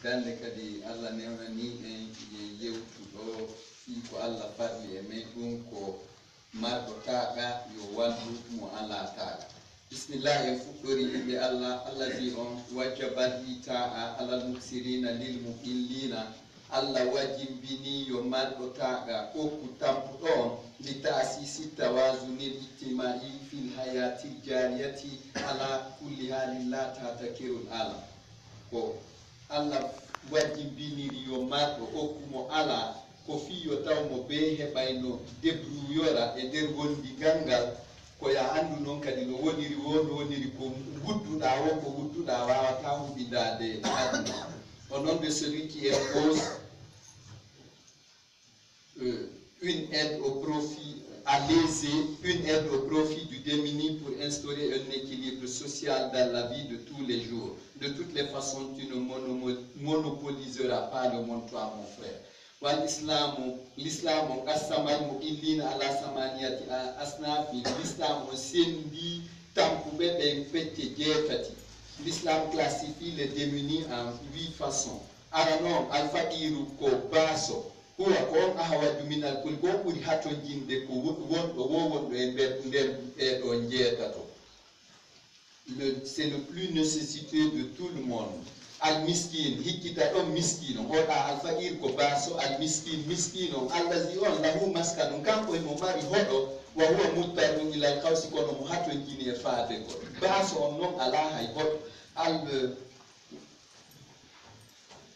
dande kadi Allah newnani en yewtuɗo fii ko Allah farli e men ɗum ko marɗo taqa yo wallu mo ala taqa. Bismillah, en fuɗɗori inde Allah. Allah wi on wajjabat ita'a alal muksirina lil mu'illina. Allah wajimbini yo marɗo taqa okku tampuɗo on li ta'sisi tawazunil ijtimai fil hayati jariyati ala kulli halin la tatakirul alam. Ko Allah wajimbiniri yo marɗo okkumo ala ko fiyo taw mo be heɓayno debruyora e nder wondigal ngal ko ya andu noon kadi no woniri ko wudduɗa o ko wudduɗa wawata huɓidade aduna. Au nom de celui qui impose une aide au profit une aide au profit du démuni pour instaurer un équilibre social dans la vie de tous les jours. De toutes les façons, tu ne monopoliseras pas le monde, toi, mon frère. L'islam qasamal mu'illina ala samaniyati asnafi. L'islam sendi tampuɓe ɓe fecce jeetati. L'islam classifie les démunis en 8 façons. Aranon alfaqiru ko baso huwa ko on ahawaju min alkul ko ɓuri hato jinde ko wonɗo wowonɗo e nder ɗeɗo jeetato. C'est le plus nécessiteux de tout le monde. Al-miskin, hikkita ɗon miskin on oɗa alfaqir ko baso al-miskin on allazi on lahu maskanum kanko emo mari hoɗo wa huwa muttarun ilal kawsi kono mo hato jini e faade goɗɗo. Baso on noon ala hay hoɗo.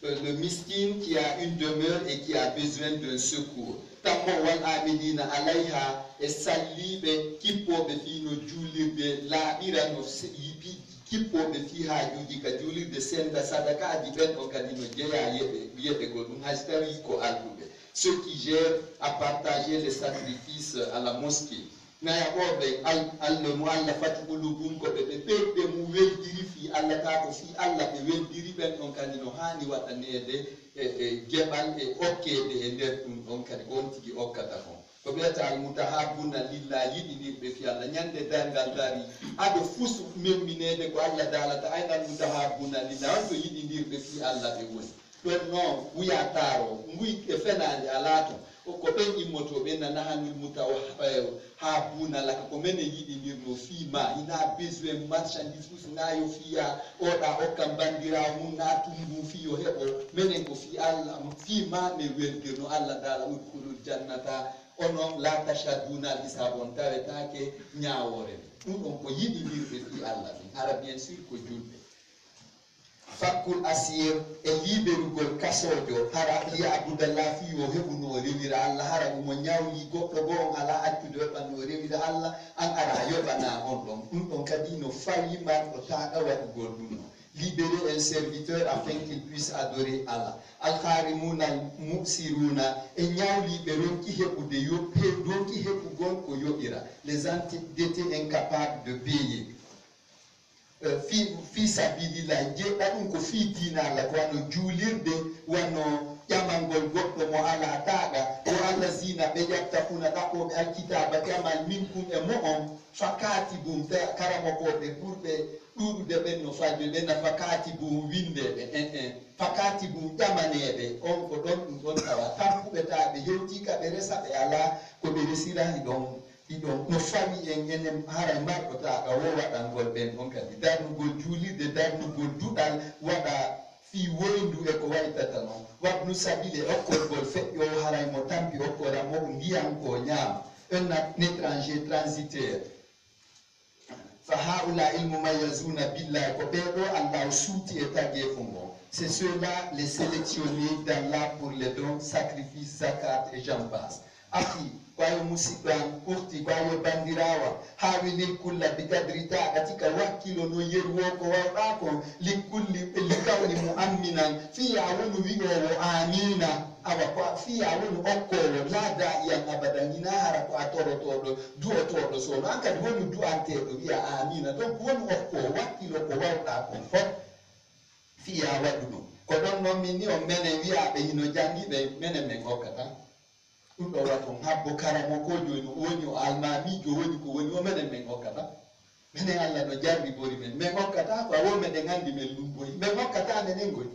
Le miskin qui a une demeure et qui a besoin d'un secours. Tammo wal amilina alayha e salliɓe kippoɓe fino julirde laaɓirano yipi kippoɓe fi hajuji ka julirde senda sadakaji ɓen ɗo kadi no jeeya yeɓe go ɗum hay tawi ko alɗuɓe. Ceux qui gèrent à partager les sacrifices à la mosquée. Nayaɓoɓe allemo Allah fati ɓulubum ko ɓe ɓeyɓe mu weldiri fi Allah ta ko fi Allah ɓe weldiri ɓen ɗon kadi no hani waɗanede e geɓal e okkede e nder ɗum ɗon kadi on tigi okkata on. Ko ɓeyata almutahabuna lillah yiɗinirɓe fi Allah ñande dargal dari aɗo fus memminede ko Allah dalata aynal mutahabuna lillah on to yiɗinirɓe fi Allah ɓe woni ɗon noon wuyataro nguy e fenade ala ton ko ɓen immotoɓe nanahanul mutahabuna laka ko mene yiɗinirno fiima ina besoin marchandise fus nayo fiya oɗa okkan bandirawo mum na tumbu fiyo heɓo menen ko fi Allah fiima me weldirno Allah dala udkulul jannata onon la tashaduna hisabon tawetake ñawore ɗum ɗon ko yiɗinirɓe fi Allah ɗin ara bien sûr ko julɓe. Fakkul asir e liberugol kasojo hara liyabudallah fi yo heɓuno rewira Allah hara mo ñawli goɗɗo bo on ala accude yoɓanno rewira Allah an ara yoɓana on ɗon ɗum ɗon kadi no fawi marɗo taɗa waɗugol ɗum ɗon. Libérer un serviteur afin qu'il puisse adorer Allah. Al-Kharimuna al-Muksiruna e ñawliɓe ronki heɓude ronki heɓugol ko yoɓira. Les endettés incapables de payer. Fi sabilillah jeeɗa ɗum ko fi dina Allah ko wano juulirde wano ƴamangol goɗɗo mo ala taɗa o Allah zina ɓe ƴattafuna ɗaɓɓoɓe alkitaba ƴamal minkum e mo on fakati bum karamokoɓe ɓurɓe ɗuɗude ɓen no falɓe ɓe nafa kati bum windeɓe fakati bum ƴamaneɓe on ko ɗon ɗum ɗon tawa tampuɓe taɓe hewtika ɓe resa ɓe ala ko ɓe resirani ɗon ɗiɗon no fawi en enen hara marɗo taɗa wo waɗangol ɓen on kadi darnugol juulirde darnugol duɗal waɗa fi woyndu e ko waytata noon waɗnu sabile okkolgol feƴƴo haray mo tampi okkora mo ndiyam ko ñaama un étranger transitaire fa haula ilmumayazuna billah ko ɓeɗo Allah suuti e taguefo ngo. C'est ceux-là les sélectionnés d'Allah pour les dons, sacrifices, zakat et j'en passe. Aki kwayo musidɗan ɓurti kwayo bandirawa hawi lilkulla bigadrita katika wakkilo no yerwo ko wawɗa ko likawni muamminan fiya wonu wi'owo amina awa ko fiya wonu okkowo laada iyan abadan ina hara ko a torotoɗo du'otoɗo sono an kadi wonu du'anteɗo wiya amina donc wonu okkowo wakkilo ko wawɗa kon fof fiya waɗu ɗum ko ɗon noon min ni on menen wiyaɓe hino jangiɓe menen men hokkata ɗum ɗo waton habbo karamo ko joni woni o almamijo woni ko woni o menen men hokkata minen Allah no jarri bori men hokkata ko awo meɗen andi men lumboyi men hokkata menen goni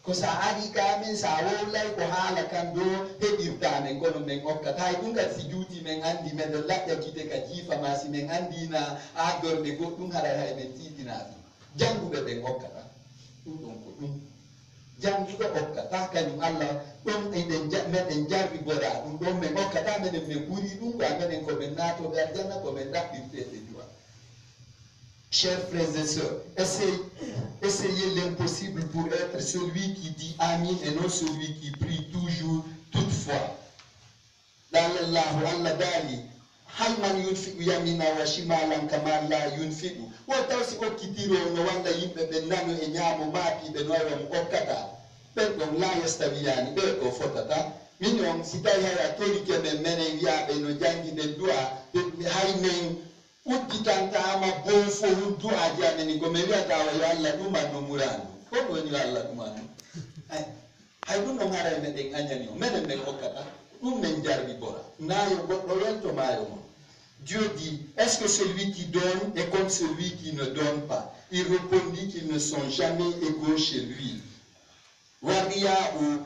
ko sa ari kamin sa wolay ko hala kan do heɓirta men kono men hokkata hay ɗum kadi si juuti men andi men ɗo laƴƴa gite ka jiifa ma si men andina addorde goɗɗum haɗa hay men tiiɗina ɗum jannguɓe ɓen hokkata ɗum ɗon ko ɗum jannguɗo hokkata kañum Allah ɗum meɗen jarribora ɗum ɗon men hokkata menen min ɓuri ɗum ko menen komin naatoɓe aljanna komin ɗaɓɓirteɓe duwa. Chers frères et sœurs, essayez l'impossible pour être celui qui dit Amin et non celui qui prie toujours, toutefois. Lallahu Allah dali, hal man yunfiqu yamina wa shimalan kama la yunfiqu. Wo taw si okkitiro no walla yimɓe ɓe nano e ñaamo maapiɓe no wawa mo okkata. Ɓen ɗon la yastawiyani, ɓe ɗo fotata. Min on si tawi hay a torike men menen wiyaɓe no jangi nden du'a hay men udditantama bon fo du'aji amen ko mi wiyata yo Allah ɗuman no murandu kon woni yo Allah ɗuman hay ɗum ɗon hara e meɗen añani o menen men hokkata ɗum men jarbi bora nayo goɗɗo welto mayo mon. Dieu dit, est-ce que celui qui donne est comme celui qui ne donne pas? Il répondit qu'ils ne sont jamais égaux chez lui. Waria ou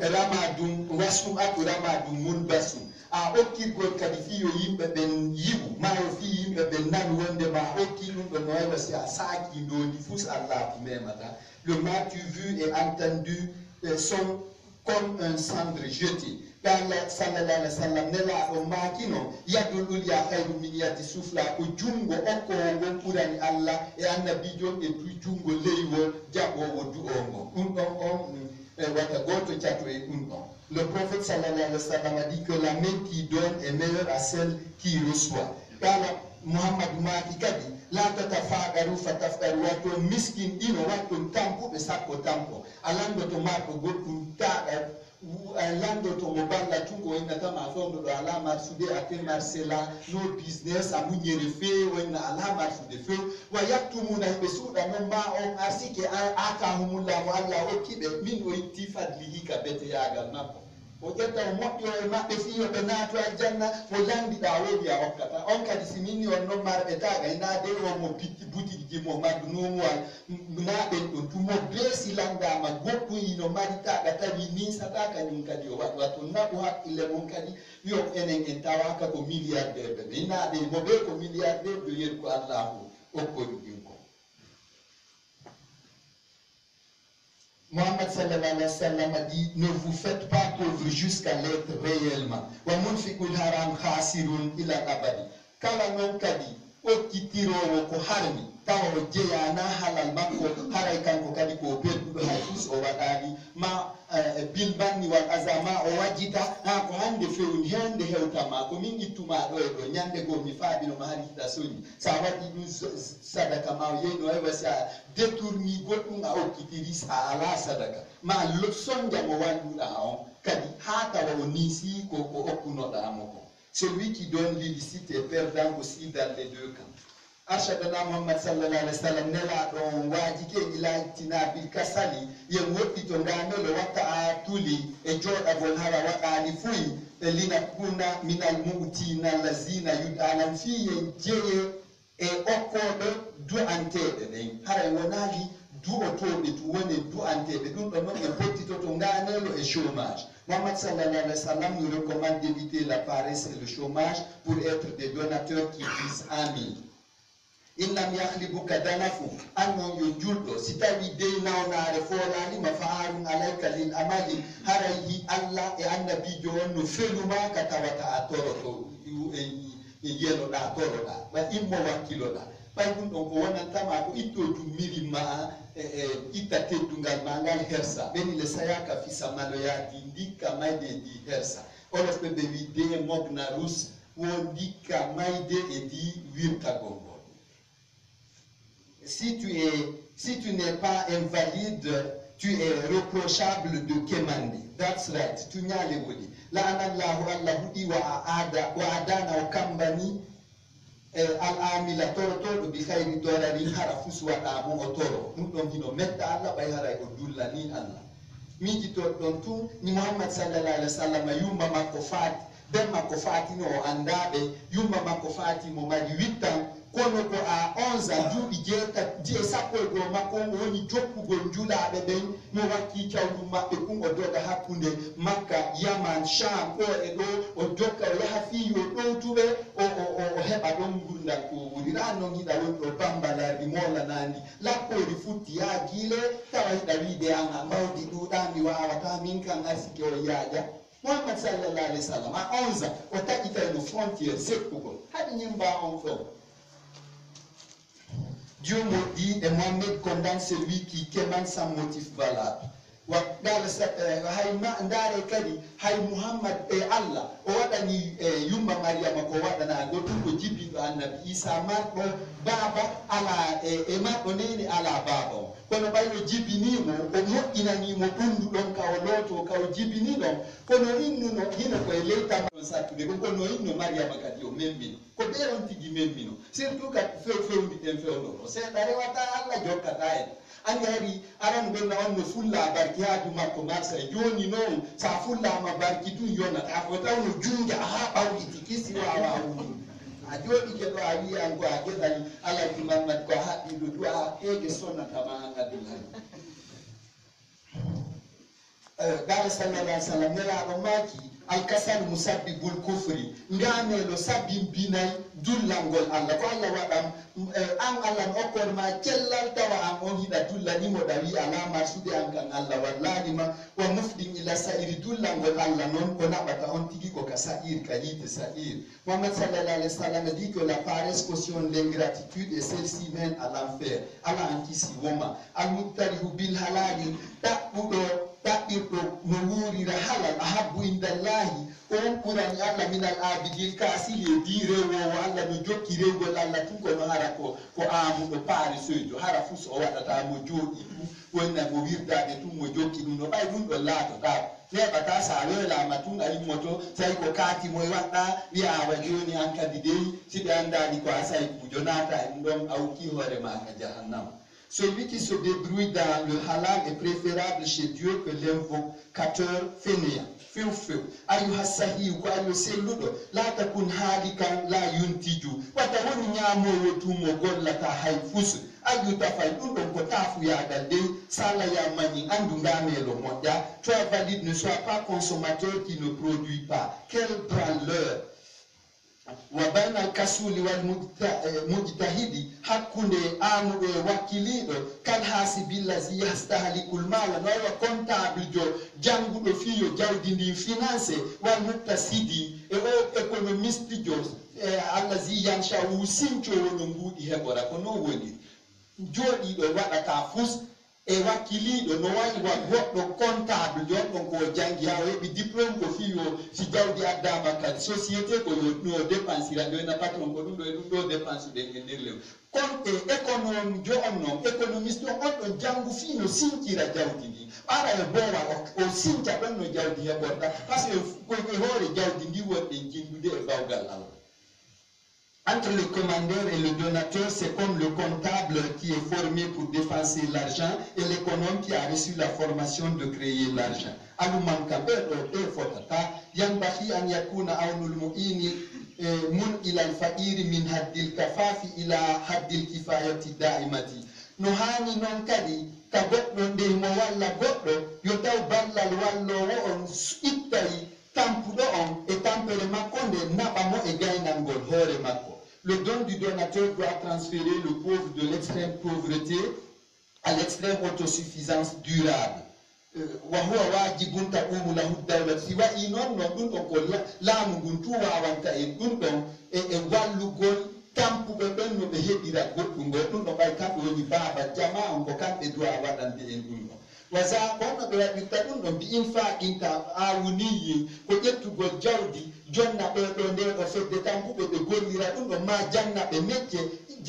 ramadum wasum atu ramadum mulbasum. A okkirgol kadi fi yo yimɓe ɓen yiwu ma yo fi yimɓe ɓen nan wonde ma okki ɗum ɗo no wawa si a saaki ndondi fus Allah ko memata. Le m'as-tu vu et entendu sont comme un cendre jeté. Qala sallallahu alayhi wa sallam nelaɗo makino yadul ulya hayru min yadi sufla ko jungo okkowo ngon ɓurani Allah e annabijo e plus jungo leywo jaɓowo du'ongo ɗum ɗon on wata goto cato e ɗum ɗon. Le prophète sallallahu alayhi wa sallam a dit que la main qui donne est meilleure à celle qui reçoit. Qala Muhammad maki kadi la tatafaqaru fatafqaru wato miskin ɗino watton tampuɓe sappo tampo alando to maɗo goɗɗum taɗa lando to mo balla tungo inna tama fondo do alamar sude ate marsela no business amunyere fe wonna alamar sude fe wa yaktumuna be suda no ma on arsike aka humulla mo Allah o kibe min o itti fadlihi ka bete yagal makko o jetta mo moƴƴo e mabbe fiyo be nato aljanna mo landiɗa wodi a hokkata on kadi si minni on non marɓe taga ina de o mo pitti boutique ji mo maddu nomuwal naɓen ɗon tumo beesi landama goɗɗum ino mari taga tawi nisata kañum kadi o waɗa to naɓu haqqille mum kadi yo enen en tawaka ko milliardaire ɓe inaɓe mo ɓe ko milliardaire ɓe yeru ko allahu okkori ɗin ko. Muhammad sallallahu alayhi wa sallam a dit, ne vous faites pas pauvre jusqu'à l'être réellement. Wa munfiqul haram khasirun ila abadi. Kala non kadi okkitirowo ko harmi tawa o jeyana halal makko haray kanko kadi ko perduɗo hay fus o waɗani ma bil banni wal azama o wajjita ko hande fewni hende hewtama ko min ittuma ɗo e ɗo ñande goo mi faaɓino ma hari hiɗa soñi sa waɗi ɗum sadaka ma o yeyno hewa si a détourni goɗɗum a okkitiri sa ala sadaka ma sonja mo walluɗa on kadi ha tawa o nisi ko okkunoɗamo ko. Celui qui donne l'illicite est perdant aussi dans les deux camps. Arshadana Muhammad sallallahu alayhi wa sallam nela ɗon waji ke ilatina bil kasali yen woɗɗi to ngamelo watta a tuli e joɗagol hara waɗani fuyi ɓe lina kuna minal mu'tina lazina yud'anan fi yen jeye e okkoɓe du'anteɓe ɓen hara wonali du'otoɓe to woni du'anteɓe ɗum ɗo noon ɓe pottitoto nganelo e chômage. Muhammad sallallahu alayhi wa sallam nous recommande d'éviter la paresse et le chômage pour être des donateurs qui disent Amin. Innam yakhlibuka danafu annon yo julɗo si tawi dey nawnare folanima fa harun alayka lil amali harayhi Allah e annabijo on no feluma ka tawata a toroto e yeloɗa toroɗa ɓa immo wakkiloɗa ɓay ɗum ɗon ko wonantama ko itto jummiri ma itta teddungal ma ngal hersa ɓeni le sayaka fisa maloyadi ndikka mayde di hersa olof ɓe ɓe wi de mogna rus wo ndikka mayde e di wirtagol. Si tu n'es pas invalide, tu es reprochable de quémander. That's right. Tu n'as les wodi. La anallahu allahu di wa adana wa kambani al-amila toro bi khayri dorari harafus wa amu otoro. Nous donc dino metta Allah bay haray o dullani Allah. Miji to don tu ni Muhammad sallallahu alaihi wasallam yumma makko fati den makko fati no andabe yumma makko fati mo mari 8 ans kono ko a 11 duuɓi je sappo e goo makko woni joppugol julaaɓe ɓen mo wakki cawɗum maɓɓe kum o doga hakkunde makka yaman cham ɗo e ɗo o dokka o yaha fii yo ɗowtuɓe o heɓa ɗon gurdal ko wuri ran noon hiɗa woni ɗo bambalardi molanandi lappori futti ya guile tawa hiɗa wiide an a mbawdi ɗuɗa mi wawata min kan arsike o yaaja Muhammad sallallahu alayhi wa sallam à 11 ans o taƴitay no frontiére sekkugol haɗi ñimba on ɗo. Dieu maudit et Mohammed condamne celui qui quémande sans motif valable. Hay ndare kadi hay Muhammad e Allah o waɗani yumma Mariama ko waɗana goɗɗum ko jibbiɗo annabi Isa marɗo baba ala e marɗo neni ala baba o kono ɓayno jibbinimo o moƴƴinanimo ɓunduɗon ka o looto ka o jibbiniɗon kono innuno hino koye leytamɗon sattude ko kono inno Mariama kadi o memmino ko ɓe on tigi memmino surtout kadi fewndi ɗen fewnoto seeɗa rewata Allah jokkata en andi hari aran ɓenna on no fulla barki haaju makko marsa joni noon sa fullama barki tun yonata ko tawno junga ha ɓawɗiti kisi wawa wuru a jooɗi ke ɗo a wiyan ko a geɗali alaji Mamadou ko haɓɓiɗo du a heege sonnatama an addullahi dala sallallah alih w sallam nelaɗo maki alkasal musabbibul kufri ngamelo sabbinbinayi dullangol Allah ko Allah waɗam an Allah no okkon ma cellal tawa an on hiɗa dullanimo ɗawi alama sude an kan Allah wallanima wa mufɗin ila sa'iri dullangol Allah noon ko naɓata on tigi ko ka sa'ir ka yite sa'ir. Muhammad sallallahu alayhi wa sallam dit que la paresse cautionne l'ingratitude et celle-ci mène à l'enfer. Allah an kisi woma almubtarihu bil halali ɗaɓɓirɗo no wurira halal ahabbu indallahi on ɓurani Allah minal abidil kasili e di rewowo Allah no jokki rewgol Allah tun kono hara ko amuɗo paarisoyjo hara fuu so o waɗata mo jooɗi fu wonna mo wirdade tun mo jokki ɗum no ɓay ɗum ɗo laatota neɓata sa welama tun a immoto tawi ko kaatimo e waɗɗa wiyawa joni an kadi dey siɓe andani ko a sayi kujo naata e ɗum ɗon a wukki hoore ma ka jahannama. Celui qui se débrouille dans le halal est préférable chez Dieu que l'invocateur fainéant. Feu. Ayuha sahihu ko ayo selluɗo la takun halikan la yuntiju wata woni ñamowo tumo gollata hay fus ayu tafay ɗum ɗon ko tafuyagal dey sala ya mañi andu ngamelo moƴƴa. Toi valide ne sois pas consommateur qui ne produit pas. Quel branleur. Wa bayna al-kasuli wal mujtahidi hakkunde amuɗo e wakkiliɗo kal hasibillazi yastahlikul mala no wa comptable jo janguɗo fiyo jawdi ndi finance wal muktasidi e o économiste jo allazi yanshawu sincowo no mbuɗi heɓora ko non woni jooɗiɗo waɗata fus e wakkiliɗo no wayi wa goɗɗo comptable jonɗon ko jangi ha o heɓi diplôme ko fiyo si jawdi addama kadi société ko no dépensira ɗo ena patron ko ɗum ɗo e ɗum ɗo dépense ɗen e nder lew konte économe jo on noon économiste on on ɗon jangu fi no sinkira jawdi ndi ɓara e bowa o sinca ɗon no jawdi heɓorta par ce que koye hoore jawdi ndi wonɗen jindude e bawgal Allah. Entre le commandeur et le donateur, c'est comme le comptable qui est formé pour dépenser l'argent et l'économe qui a reçu la formation de créer l'argent. Alumanka beɗo fotata yanbaghi an yakuna awnul mu'ini mun ila al-faqiri min haddil kafafi ila haddil kifayati da'imati. No hani non kadi ka goɗɗo nde mo walla goɗɗo yo taw ballal wallowo on ittayi tampuɗo on e tampere makko nde naɓa mo e gaynangol hoore makko. Le don du donateur doit transférer le pauvre de l'extrême pauvreté à l'extrême autosuffisance durable. Wahuwa wajibun taqumu lahu dawlat si wa'i noon no ɗum ɗon ko laamu ngun tu wawanta en ɗum ɗon e wallugol tampuɓe ɓen no ɓe heɓira goɗɗum ngol ɗum ɗon ɓay kamɓe woni baaba jama on ko kamɓe duwa waɗande en ɗum ɗon wasa honno ɓe waɗirta ɗum ɗon mbi'in faaqinta awuniyi ko ƴettugol jawdi jonna ɓeɗo ndeɗo fedde tampuɓe ɓe gollira ɗum ɗon ma janna ɓe mecce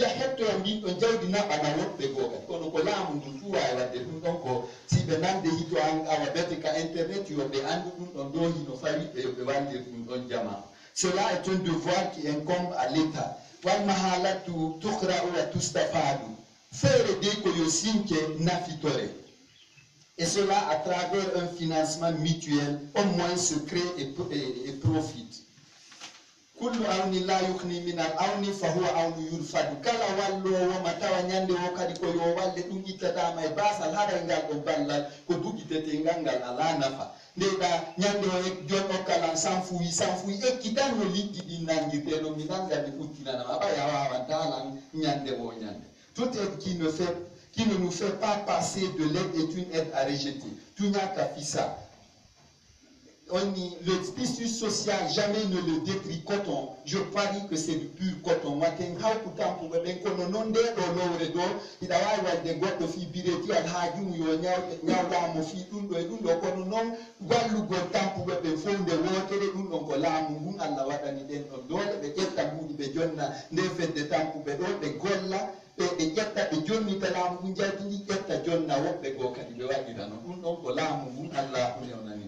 hettoya mbin ɗon jawdi naɓana woɓɓe gogal kono ko laamu ndu tu wawi wadde ɗum ɗon ko si ɓe nande hito an awa bete ka internet yo ɓe andu ɗum ɗon ɗo hino fawi ɓe yo ɓe wallir ɗum ɗon jama. Cela est un devoir qui incombe à l'état wal mahalatu tukra'u wa tustafadu feere de ko yo sinke nafitore. Et cela à travers un financement mutuel, au moins se crée et profite. kullu awni la yukhni min al awni fa huwa awnu yurfadu kala wallowo matawa nyande o kadi ko yo walde ɗum ittatama e basal haɗa ngal ɗo ballal ko dugitete ngal ngal ala nafa ndeɗa nyande o e jon o kala sanfuyi ekkitan no liɗɗi ɗi nangirte ɗo mi nanga mi uttinanama aɓa yawawan dalan nyande o nyande toute aide qui ne nous fait pas passer de l'aide est une aide à rejeter tout ñaka fisa le tissu social, jamais ne le détricotons. Je parie que c'est du pur coton. Moi, je suis non de l'or il y a des gars de fibireti al hajum yo nyawla mo fi dun do kono non wallu go tampu be fonde wotere dun don ko laamu mun Allah wadani den don dole be jetta mudi be jonna nde fedde tampu be do be golla be jetta be jonni ta laamu mun jatti ni jetta jonna wobbe go kadi be wadira non dun don ko laamu mun Allah unionani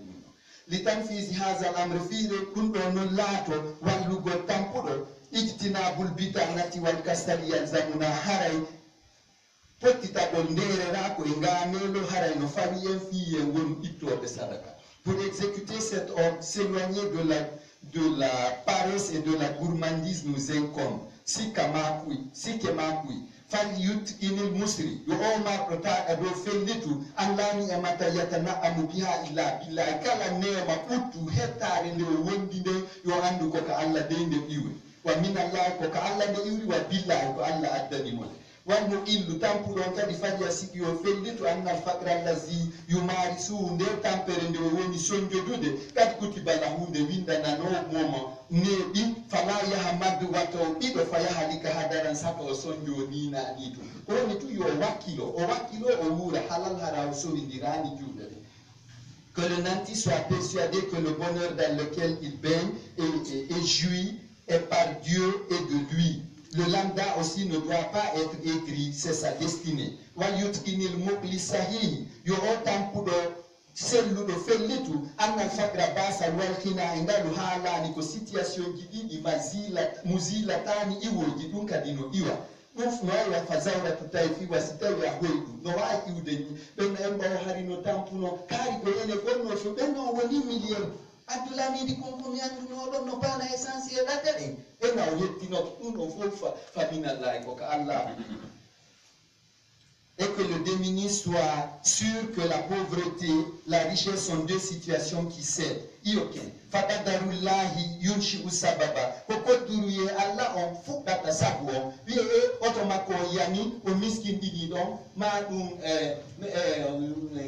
litanfisi haza al-amr fiire ɗum ɗo non laato wallugo tampuɗo ijtinabul bitanati wal kasali yalzamuna haray pottitagol ndererako e ngamelo haray no fawi en fiye ngonu ittoɓe sadaka. Pour exécuter cet ordre, s'éloigner de la paresse et de la gourmandise nous incombe. Sikke makui falyut inil musri yo omar ɗo taɗa dow fellitu allani e mata yatana'amu biha illa billahi kala nema ɓuttu hettare nde o wondi nde yo andu koka Allah de nde iwri wa min allahi koka Allah nde iwri wa billahi ko Allah addanimole wanno illu tampuɗon kadi faji a sigi yo fellitu annal fakra allazi yumari suhu nde tampere nde o woni sonjodude kadi kutibala hunde windanano momo neɓi fala yaha maddu watta o ɓiɗo fa yaha lika hadaran saka o sonjo nina ni to ko woni tu yo wakkilo o wura halal hara o sowidirani juuɗe ɗe. Que le nanti soit persuadé que le bonheur dans lequel il baigne est joui est par Dieu et de lui. Le lambda aussi ne doit pas être écrit, c'est sa destinée. Wayutkinil mukli sahihi yo tampuɗo selluɗo fellitu annal fakra basa walkina e ngalu haalani ko situation ji ɗiɗi muzilatani iwoji ɗum kadi no iwa ɗum no wawi fa zawratu tawi fi wasi tawi a hoy ɗum no wawi iwde ni ɓenno en mbawo hari no tampuno kaari ko ene gonno so ɓenno woni million abdoulamidi konko mi andunoɗon no bana essentiel ɗaɗɗeɗen ena o yettinoto ɗum ɗon fof faminallahi ko ka Allah. Et que le démuni soit sûr que la pauvreté, la richesse sont deux situations qui s'aident. Ioken. Fadadarullahi yunshi'u sababa. Kokoduruye Allah on fukata sabuo. Wie otomako yani o miskin dini don madum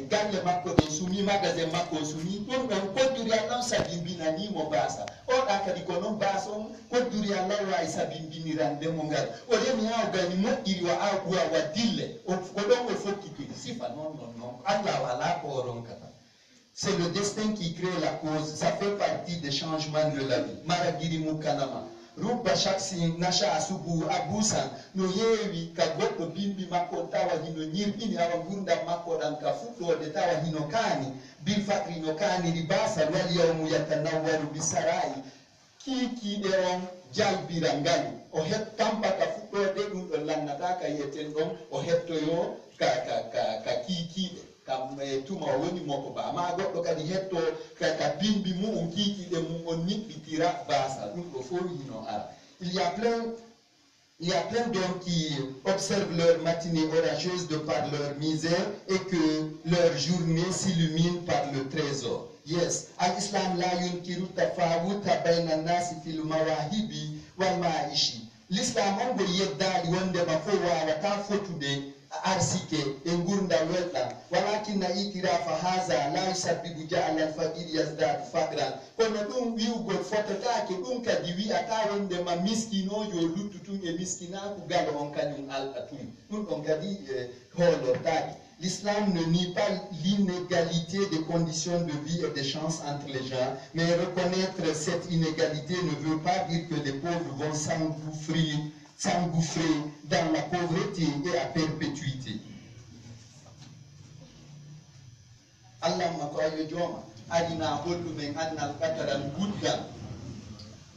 gagne mako de sumi magasin mako sumi don koduri Allah sabimbina ni mo basa. O akadi konon bason koduri Allah wa sabimbini rande mongal. O demi ha gani mo iri wa agwa wa dille. O kodon o fokki sifa non. Allah wala ko ronkata. C'est le destin qui crée la cause. Ça fait partie des changements de la vie. Maragiri mukanama. Ruba shaksin nasha asubu abusan. No yewi ka goɗɗo bimbi makko tawa hino ñirɓini awa gurdam makko ɗan ka fuɗɗode tawa hino kaani. Bil fakri no kaani ribasa wal yawmu yatanawwaru bisara'i. Kikiɗe on jalbira ngalu. O het tampa ka fuɗɗode ɗum ɗo lannata ka yeten ɗon o hettoyo ka kikiɗe. Kam tuma woni moko ba ma goɗɗo kadi hetto ka bimbi mu on kikiɗe mum on niɓɓitira basa ɗum ɗo fof hino ara. Il y a plein d'hommes qui observent leur matinée orageuse de par leur misère et que leur journée s'illumine par le trésor. Yes, al-Islam la yunkiru tafawuta bayna nasi fil mawahibi wal ma'ishi. L'Islam on go yeddali wondema fo wawata fotude arsike e gurda welɗam walakinna itirafa haza la yusabbibu ja'al al-faqir yazdadu faqran kono ɗum wi'ugol fototake ɗum kadi wi'ata wondema miskinojo luttutun e miskinaku gal on kañum alɗa tun ɗum ɗon kadi hoolortaki. L'islam ne nie pas l'inégalité des conditions de vie et des chances entre les gens, mais reconnaître cette inégalité ne veut pas dire que les pauvres vont s'engouffrer dans la pauvreté et à perpétuité. Allah mako ayo joma adina hollu men annal qataran guddal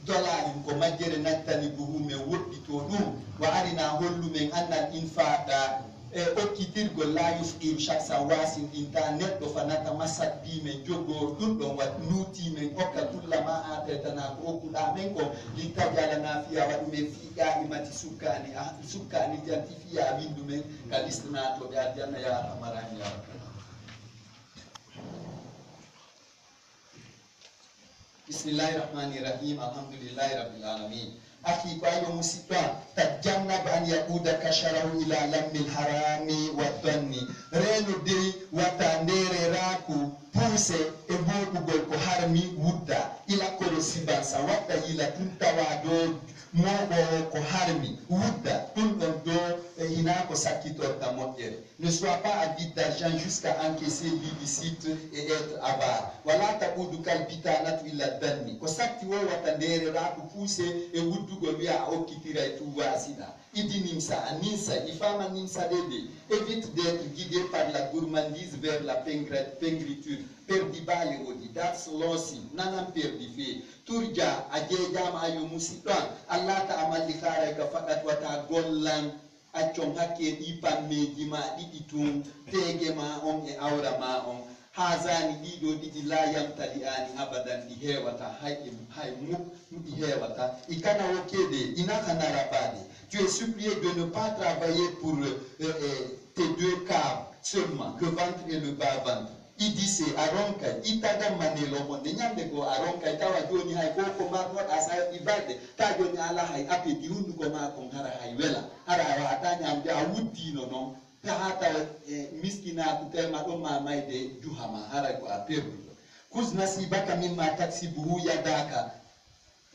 dolarin ko majjere nattani buhu men woɗɗito ɗum wa arina hollu men annal infada okkitirgol la yufqiru shaksa wasin inta neɗɗo fanata masat bi men jogo ɗum ɗon wat nuuti men hokka kullama atetana ko okkuɗa men ko littajalana fiya waɗumen fiiƙa imati sukkani janti fiya windu men ka lisnatoɓe aljanna ya rahamarani ya rabbi. Bismillahirrahmanirrahim. Alhamdulillahi rabbil alamin. Akhi kwa hiyo musitwa tajannab an yakudaka sharahu ila lammil harami wa dhanni reno de watandere raku puse e bodugol ko harmi wudda ila kolo sibansa wadda ila tuntawa do mogo ko harmi wudda ɗum ɗon do hina ko sakkitorta moƴƴere. Ne sois pas avide d'argent jusqu'à encaisser l'illicite et être avare. Wala taqudu kalbitanatu illa dhanni ko sakti wo watandere raku puse e wuddugol wiya a okkitira e tuwasina idi nimsa a ninsa ifama nimsa dede. Évite d'être guidé par la gourmandise vers la pengritude. Perdi bale odi that's lossy nanam perdi fe turja ajejama ayo musitan Allah ta amalli khara ka fakat wata gollan accon hakke di pammeji ma didi tun tege ma on e awra ma on hazani dido didi la yamtali ani abadan di hewata hay muk di hewata ikana wokede ina kana rabade. Tu es supplié de ne pas travailler pour tes deux caves seulement, le ventre et le bas-ventre. Il dit c'est aronka itaga manelo monde nyande go aronka itawa joni hay ko ko ma no asa ibade ta joni ala hay ape di hundu ko ma ko hara hay wela hara wa ta nyamde a wuddi no non ta hata miskina ku tema do ma mayde juhama hara ko a perdu kuz nasibaka mimma taksibu yadaka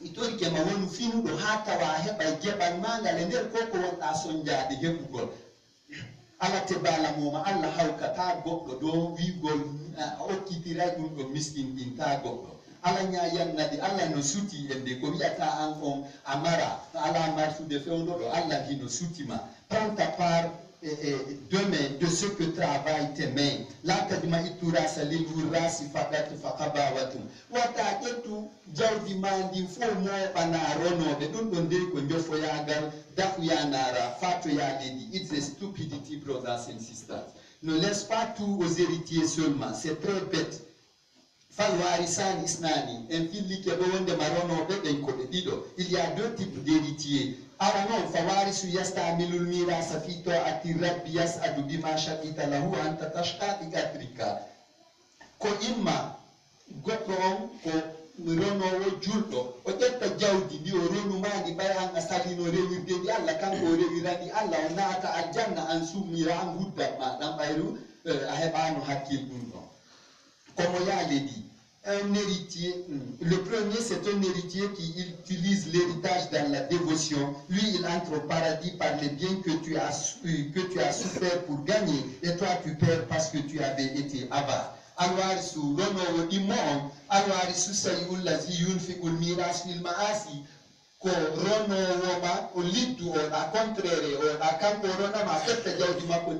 itori ke ma wonu finu do hata wa heba jeban manga le nder ko ko wonta sonjaade hebugol ala te bala moma Allah hawka ta goɗɗo do wigol okkitira ɗum ɗo miskin ɗin ta goɗɗo ala ñayannadi Allah no suti ende ko wiyata an on amara ala marsude fewnoɗo Allah hino sutima. Prends ta part demain de ce que travaillent tes mains. La kadima itura salil wurasi fadat faqabawatum wata etu jawdi mandi fo mo bana ronoɓe ɗum ɗon de ko jofoyagal dafu yanara fato ya ledi. It's a stupidity, brothers and sisters. Ne laisse pas tout aux héritiers seulement, c'est très bête. Falwarisan isnani en filli ke bo wonde maronoɓe ɗen ko ɓe ɗiɗo. Il y a deux types d'héritiers. Ara non fawarisu yastamilul mirasa fi ta'ati rabbi yas'adu bima shaqita lahu anta tashqa bi qadrika. Ko imma goɗɗo on ko ronowo julɗo o ƴetta jawdi ndi o ronumandi ɓay an a salino rewirde ndi Allah kanko o rewirandi Allah o naata aljanna an summira an guddat ma ɗan ɓayru a heɓano hakkil ɗum ɗon komo yaale di. Un héritier, le premier c'est un héritier qui utilise l'héritage dans la dévotion. Lui il entre au paradis par les biens que tu as souffert pour gagner et toi tu perds parce que tu avais été avare. Alwarisu ronowo ɗimmo on alwarisu sayi'ul lazi yunfiqul miras fil ma'asi ko ronowoma o liddu on a contraire on a kanko ronama fetta jawdi makko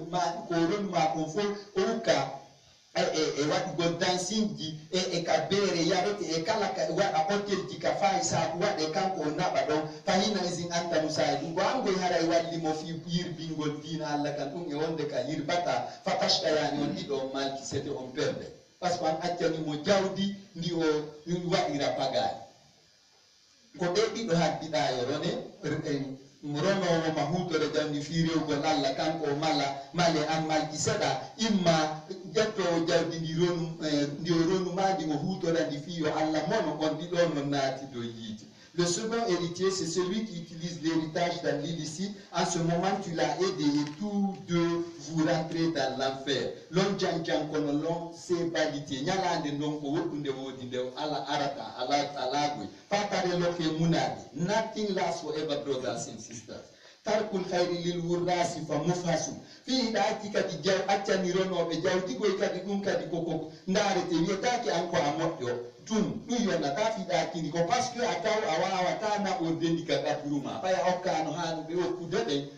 ko ronuma kon fof o hukka e waɗugol dansinji e ka beere yarete e kala ka waɗa hottelji ka fayi saabu waɗe kanko o naɓa ɗon fahina isin anta musayi ɗum ko angoy haray wallimo fi yirbingol diina Allah kan ɗum e wonde ka yirbata fa tashtayani on ɗiɗo on malki sete on perde par ce que an accanimo jawdi ndi o waɗira pagani ko ɓe ɗiɗo haddiɗa yo rone ronowo ma hutore jawdi fi rewgol Allah kanko o male an malki seɗa imma jettowo jawdi ndi o ronumadi mo hutorandi fi yo Allah mono on ɗiɗo no naati dow yiite. Le second héritier, c'est celui qui utilise l'héritage dans l'illicite. En ce moment, tu l'as aidé et tous deux vous rentrez dans l'enfer. L'on janjan kono l'on se balite. Nyalande ndonko wotunde wodi nde ala arata alagwe. Fatare loke munade. Nothing lasts forever, brothers and sisters. Tarkul khayri lil wurrasi fa mufhasu. Fi dati kadi jaw accani ronoɓe jawdi goy kadi ɗum kadi koko ndarete wiyetake an ko a moƴƴo. Tun ɗum yonnata fiɗakini ko par ce que a taw a wawata naɓorde ndi ka gafiruma ɓaya hokkano hanuɓe hokkude ɓe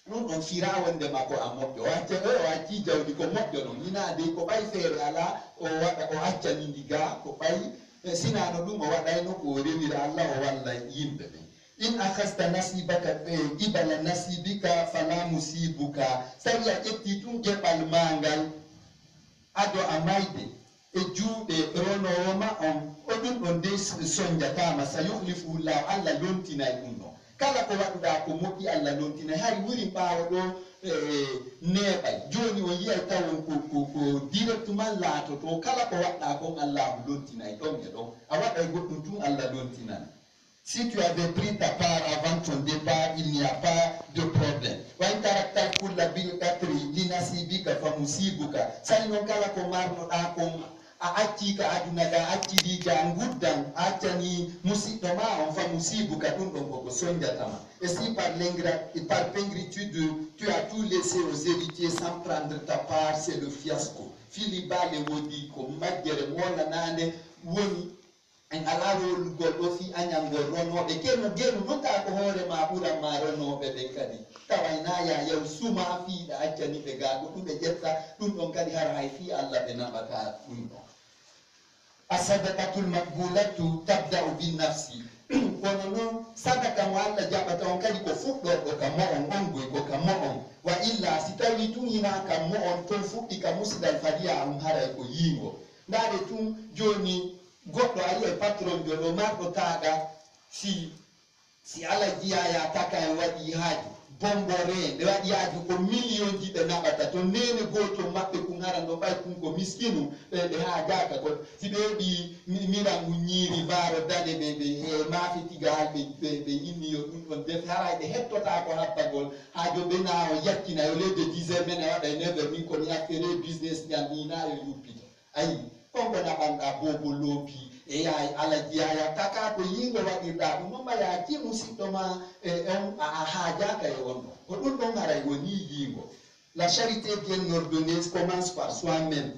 ɗum ɗon fira wondema ko a moƴƴo o acci jawdi ko moƴƴo ɗon yinade ko ɓay feere ala o waɗa o accani ndi ga ko ɓay sinano ɗum o waɗayno ko rewira Allah o walla yimɓe ɓe. in akhasta nasibaka ibala nasibika fala musibuka sariya etti tun gebal mangal ado amaide e juuɗe ronowoma on oɗum ɗon de sonjatama sa yuhlifu llah allah lontinay ɗum ɗon kala ko waɗuɗa ko moƴƴi allah lontinay hari wuri ɓawa ɗo neɓay joni o yiyay tawon ko directement laatoto kala ko waɗɗa kon allahu lontinay ɗon e ɗon a waɗay goɗɗum tun allah lontinan. Si tu avais pris ta part avant ton départ, il n'y a pas de problème. Wa tarakta kulla bil qatri linasibika famusibuka. Sai non kala ko marno da ko a acci ka aduna da acci di janguddan acani musido ma on famusibuka dun don ko sonjatama. Et si par pingritude tu as tout laissé aux héritiers sans prendre ta part, c'est le fiasco. Filiba le wodi ko majjere wala nane woni en alawol goɗɗo fi añangol ronoɓe genu nota ko hoore ma ɓuranma ronoɓe ɓe kadi tawayna ya yaw suma fiiɗa accani ɓe ga ko ɗum ɓe ƴetta ɗum ɗon kadi har hay fi allah ɓe naɓata ɗum ɗon. Asadaqatul maqbulatu tabda'u bin nafsi kono noon sadaka mo allah jaɓata on kadi ko fuɗɗorɗo ka mo on goy ko ka mo on wa illa si tawi tun hina ka mo on ton fuɗɗi ka musidal fadiya on haray ko yiingo ndaare tun joni goɗɗo a yi'e patron jo ɗo marɗo taga si ala jiyaya taka en waɗi haaju bombore ɓe waɗi haaju ko million ji ɓe naɓata to nene goto maɓɓe kun haran ɗo ɓay kun ko miskinu ɓe haajaka ko si ɓe heɓi mirangu ñiiri maaro dane ɓe maafi tiga hal ɓe inniyo ɗum ɗon defe haray ɓe hettota ko habbagol haajo ɓe na o yakkina yo leyde 10 heures mene waɗa 9 heures min komi affaire business ñam ina yo yuppito ayi on ko naɓanɗa bobo loopi e yaay ala jiyaya taka ko yingo waɗirɗa ɗum noon ya ki musidɗo ma on a haajaka e on ɗon ko ɗum ɗon haray woni yingo. La charité bien ordonnée commence par soi-même.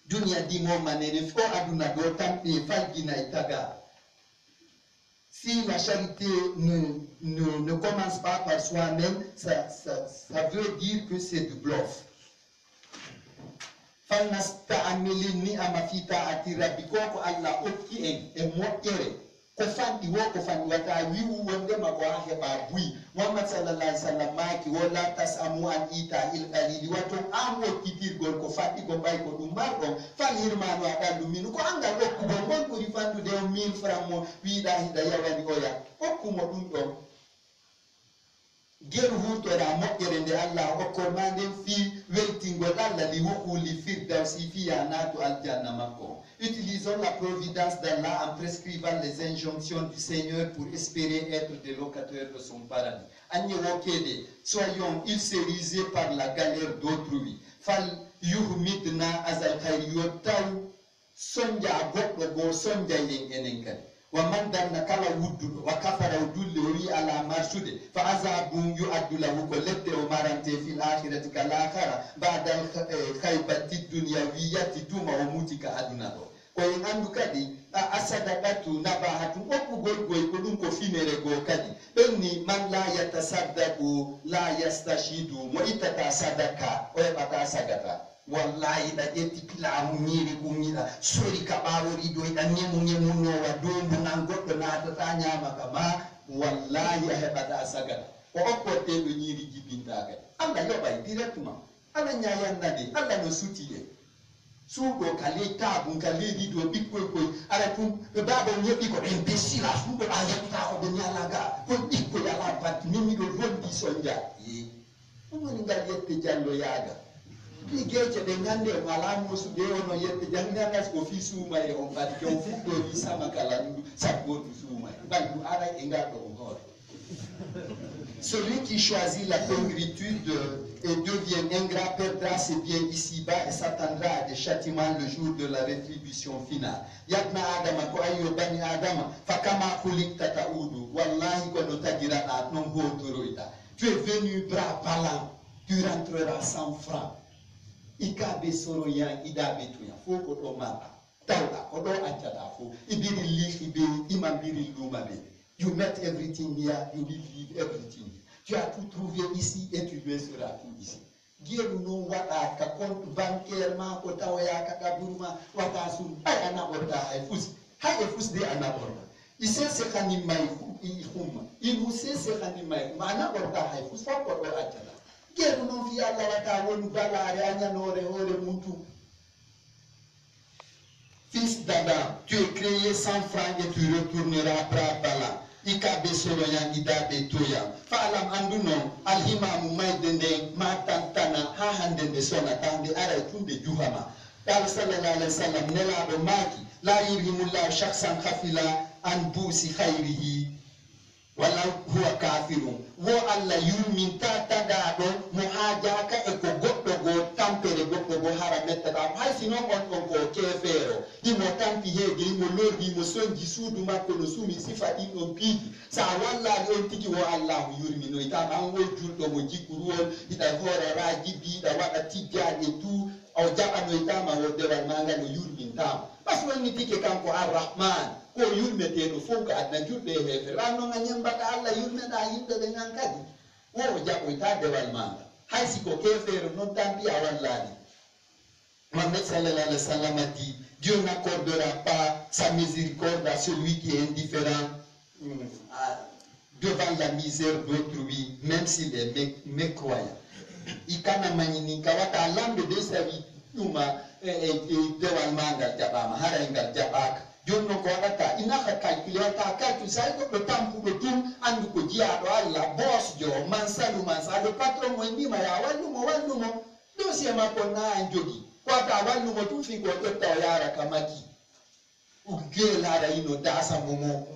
Dunia dimo manene fo aduna ɗo tan ɓe falginay taga. Si la charité ne commence pas par soi-même, ça veut dire que c'est du bluff. Falnasta'amili ni'ama fi ta'ati rabbi ko Allah okki en moƴƴere ko fanɗi wo ko fanɗi wata wiwu wondema ko ha heɓa buyi Muhammad sallallahu alaihi wasallam maki wala tasamu an ita il qalili wato am okkitirgol ko fanɗi ko ɓay ko ɗum marɗon fal hirmano a ɗallu min ko angal okkugol ngol ɓuri fandude o 1000 francs mo wiɗa hiɗa yawani oya okkumo ɗum ɗon geru hurtora moƴƴere nde allah hokkol ma nden fi weltingol allah li wuhuli firdausi fi yanatu aljanna makko. Utilisons la providence d'Allah en prescrivant les injonctions du Seigneur pour espérer être des locataires de son paradis. Anye wokede soyons ulcérisés par la galère d'autrui fal yuhmidna azal khayriyot taw sonja goɗɗo go sonja yen enen kadi wa man danna kala wudduɗo wa kafara o dulle o wi ala marsude fa azabum yu'addu lahu ko ledde o marante fil akhirati ka lakara ba'dal khaybati dunyawiyati tuma o mutika aduna ɗo ko en andu kadi a sadaqatu nabahatu okkugol goy ko ɗum ko finere go kadi ɗon ni man la yatasaddaqu la yastashidu mo ittata sadaka o heɓata sagata wallahi da ƴetti pilamu ñiiri ɓumñiɗa sori ka ɓawori ɗo ɗa ñemuñemunowa dombu nan goɗɗo natata ñamaka ma wallahi a heɓata sagata o okkoteɗo ñiiri jibinta kadi allah yoɓay directement allah ñayannade allah no suti e suuɗo ka ley tabum ka leydi ɗo ɓikkoy koy ara tum babon yeɓi ko ɓen bessira suuɗo ɗa yeɓita ko ɓe ñalaga kon ɓikkoy ala banti min miɗo rondi sonja ɗum woni ngal yette jallo yaaga ɗi geece ɗe gande o ala mosude ono yette janginagas ko fi suuma e on kadi kew fuɗɗo wi sama kala ndu sappotu suuma e ɓandu ara e ngarɗo on hoore. Celui qui choisit la congritude et devient ingrat perdra ses biens ici-bas et s'attendra à des châtiments le jour de la rétribution finale. Yabna Adama ko ayyo bani Adama fakama khuliqta ta'udu wallahi kono tagiraɗa non hotoroyta. Tu es venu bras ballants, tu rentreras sans francs. Ikabe soro yang idabe tuya fo ko do mata tawda ko do accata fo ibiri lihi be imambiri luma be. You met everything here, you will leave everything. Tu as tout trouvé ici et tu laisseras tout ici. Gieru no wata ka compte bancaire ma ko tawaya ka kaburma wata sun ay ana borda ay fus hay fus de ana borda ise se khani mai ihuma imuse se khani mai mana warta hay fusa ko do ajala geru non fi Allah wa ta wonu balare anya nore hore muntu. Fils d'Adam, tu es créé 100 francs et tu retourneras après Bala. Ikabe soroyan idabe toya. Fa'alam anduno alhimamu maidende matantana hahandende sona tande ara tunde juhama. Qala sallallahu alaihi wasallam nelado maki la yurhimullahu shakhsan khafila an busi khairihi wala huwa kafirun wo Allah yumin ta dado muhajaka e ko goddo go tampere goddo go harametta da hay sino on ko kefero imo tampi hege imo lordi imo sonji sudu makko no sumi sifa in on pigi sa walla on tigi wo Allah yurmi no ita man wo juldo mo jikuru on ita hora raji bi da wada tijja e tu o jaba no ita ma wo dewal manga no yurmi tam bas woni tike kanko ar-rahman ko yulmete no fonka adna julbe hefe rano nganyamba ka Allah yulmeda yimbe be ngankadi wo jabo ita dewal manga hay siko kefero non tampi awallani. Mohammed sallallahu alayhi wa sallam a dit, Dieu n'accordera pas sa miséricorde à celui qui est indifférent devant la misère d'autrui, même s'il est mécroyant. Ikana manini kawata lambe de sa vie numa dewal manga jabama harengal jabaka. Dieu no ko wata inaka calculer ta calcul sai ko do tampu do tum andu ko jiado Allah boss jo mansalu mansalu patron mo ndima ya wallu mo dossier makona anjogi kwata wallu mo tufi ko to yara kamaki ugela ra ino dasa mo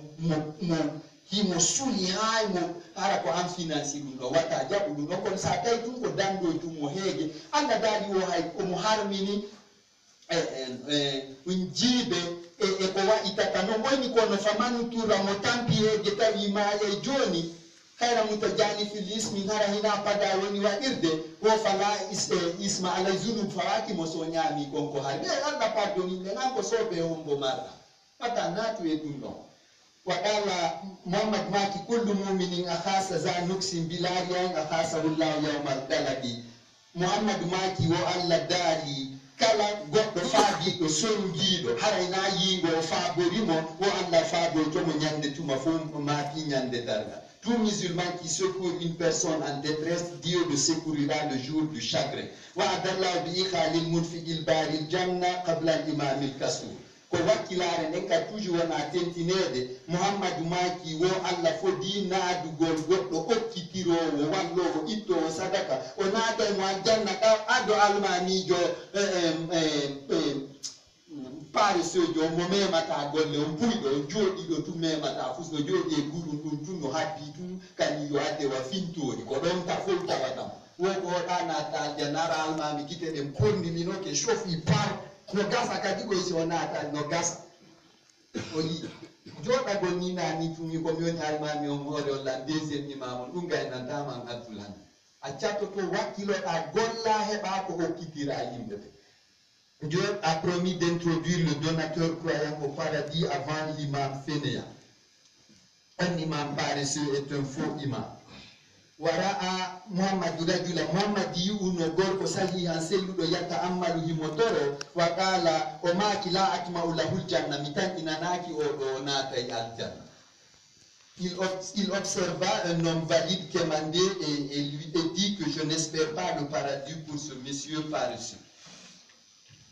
himo suli hay mo ara ko am finance do wata jabu do kon sa tay tun ko dando tun mo hege anda dadi wo hay ko mo harmini unjibe e ko wa itatano ngoni ko no famanu tura mo tampi hege tawi maya joni khaira mutajani fil ismi ngara hina pada woni wa irde wo fala isma ala zunub fawaki mo so nyami konko hali anda pardoni le nganko sobe hombo mara pata natu e dundo wakala Muhammad maki kullu mu'minin akhasa za nuksin bilariyan akhasa wallahu yawmal dalaki Muhammad maki wo Allah dali kala goddo faabi do songido harayna yingo faaborimo wo Allah faabo to mo nyande tuma fo maki nyande darga. Tout musulman qui secourt une personne en détresse, Dieu le secourira le jour du chagrin. Wa adallahu bi khalil munfiqil baril janna qabla al imam al kasur. Ko wakilare nenka toujours na tentinede Muhammad maki wo Allah fo dina du goddo okkitiro wo wallo itto sadaka o nada mo janna ka ado almani jo pare sojo mo memata golle on puydo jodi do tu memata fusdo jodi e guru dum tunno habbi tu kan yo ade wa fintori ko don ta folta watam wo ko dana ta general mami kite dem kondi mino ke shofi par no gasa kadi go isi ona ta no gasa oli joda go ni na ni tumi ko mi on almami on hore on la deuxième imam dum gay nan tama abdullah a chatto to wakilo a golla heba ko hokkitira yimbe. Dieu a promis d'introduire le donateur croyant au paradis avant l'imam fainéant. Un imam paresseux est un faux imam. Wara'a Muhammad rajula Muhammad yuno gorko sahihan selludo yata ammalu himotoro wa qala o maki la atma'u lahul janna mitan inanaki o do nata al janna. Il observa un homme valide qui demandait et lui dit que je n'espère pas le paradis pour ce monsieur paresseux.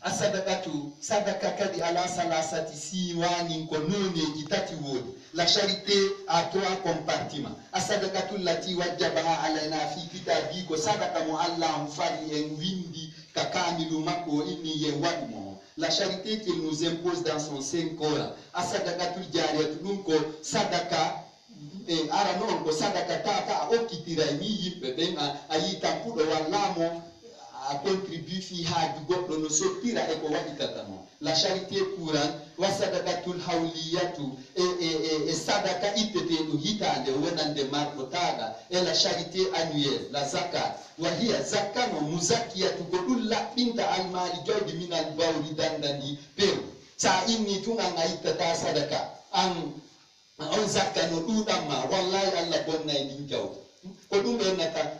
Asadakatu sadaka kadi ala salasati siwani konone kitati wodi. La charité a trois compartiments. Asadakatu lati wajabaha alaina fi kitabi ko sadaka mo Allah mfali en windi kakamilu mako inni ye wadmo. La charité qu'il nous impose dans son Saint Coran. Asadakatu jariyatu ko sadaka ara non ko sadaka tata okitira ni yimbe ben ayita pudo wallamo a contribué fiha du goddo no sopira e ko wadi tatamo. La charité courante wa sadaqatul hawliyatu e sadaka itete do hitande wonande marko taga e la charité annuelle la zakat wa hiya zakano muzakiyatu ko dulla binta al mali jodi min al bawli dandani per sa inni tunga ngaitata sadaka an on zakano dudamma wallahi Allah bonna e din jawdi ko ɗum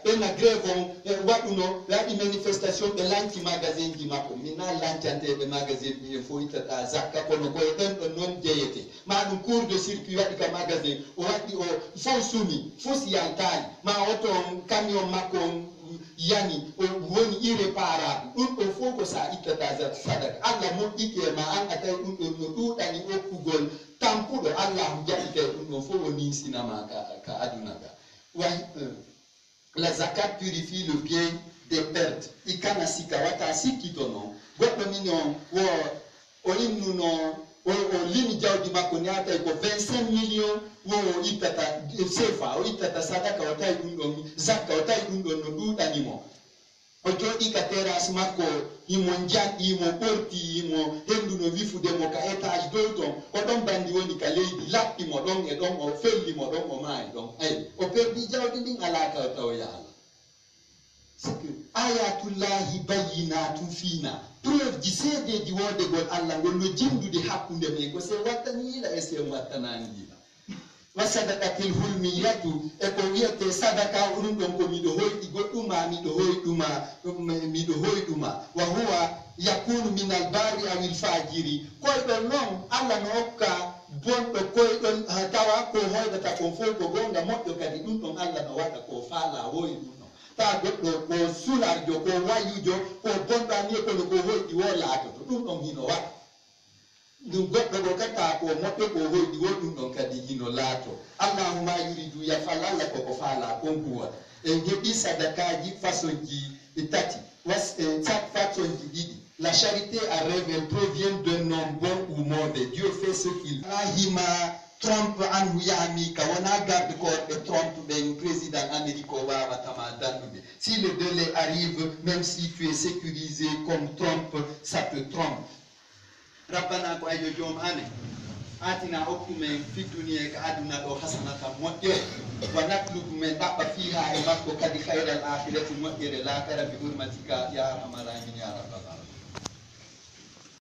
ɓenna grève on waɗuno waɗi manifestation ɓe lanti magasin ji makko min na lancanteɓe magasin ɓiyen fo ittata zakka kono koye ɗen ɗon noon jeyete ma ɗum cours de circuit waɗi ka magasin o waɗi o fo sumi fo si yaltani ma oto camion makko yani o woni irréparable ɗum ɗo fof ko sa ittata sadaka allah moƴƴike ma an a tawi ɗum ɗon no ɗuɗani okkugol tampuɗo allah jaɓi kay ɗum ɗon fof o ninsinama ka aduna ga la zakat purifie le bien des pertes ikana sika wata sikkito noon goɗɗo min o innuno o limi jawdi makko ni a tawi ko 25 millions wo ittata sefa o ittata sadaka o tawi ɗum ɗon zakka o tawi ɗum ɗon no ɗuɗanimo o jooɗi ka terrasse makko imo janɗi imo ɓorti imo henduno wifudemo ka étage dow ton o ɗon bandi woni ka leydi laɓɓimo ɗon e ɗon o fellimo ɗon o maayi ɗon ayi o perdi jawdi ndin ala ka tawoya Allah c'est que ayatullahi bayyinatu fina preuve ji seedeji wodegol Allah ngol no jindude hakkunde men ko se wattaniila e se wattananiila wa sadaqatil hulmiyatu e ko wiyete sadaka ɗum ɗon ko miɗo hoyɗi goɗɗuma miɗo hoyɗuma wa huwa yakunu min albari awil fajiri koyɗon noon Allah no hokka bonɗo koyɗon tawa ko hoydata kon fof ko gonga moƴƴo kadi ɗum ɗon Allah no waɗa ko faala woyi ɗum ɗon ta goɗɗo ko sularjo ko wayujo ko bonɗo ani kono ko hoyɗi wo laatoto ɗum ɗon hino waɗa ɗum goɗɗo ko katta ko moƴƴo ko hoyɗi wo ɗum ɗon kadi hino laato allahuma yuridu yafal Allah koko faala kon kuwa en heɓi sadakaji façon ji tati façon ji ɗiɗi. La charité à rêve, elle provient d'un homme bon ou mauvais. Dieu fait ce qu'il veut. Trump an yami ka wana garde corps et Trump ben président américain wa tama danube. Si le délai arrive, même si tu es sécurisé comme Trump, ça te trompe. Rabbana ko ayo jom ane. Atina okumen fi dunia ka aduna do hasanata modde wa natlubu men dabba fiha e makko kadi khairal akhirati modde la kara bi hurmatika ya arhamar rahimin ya rabbal alamin.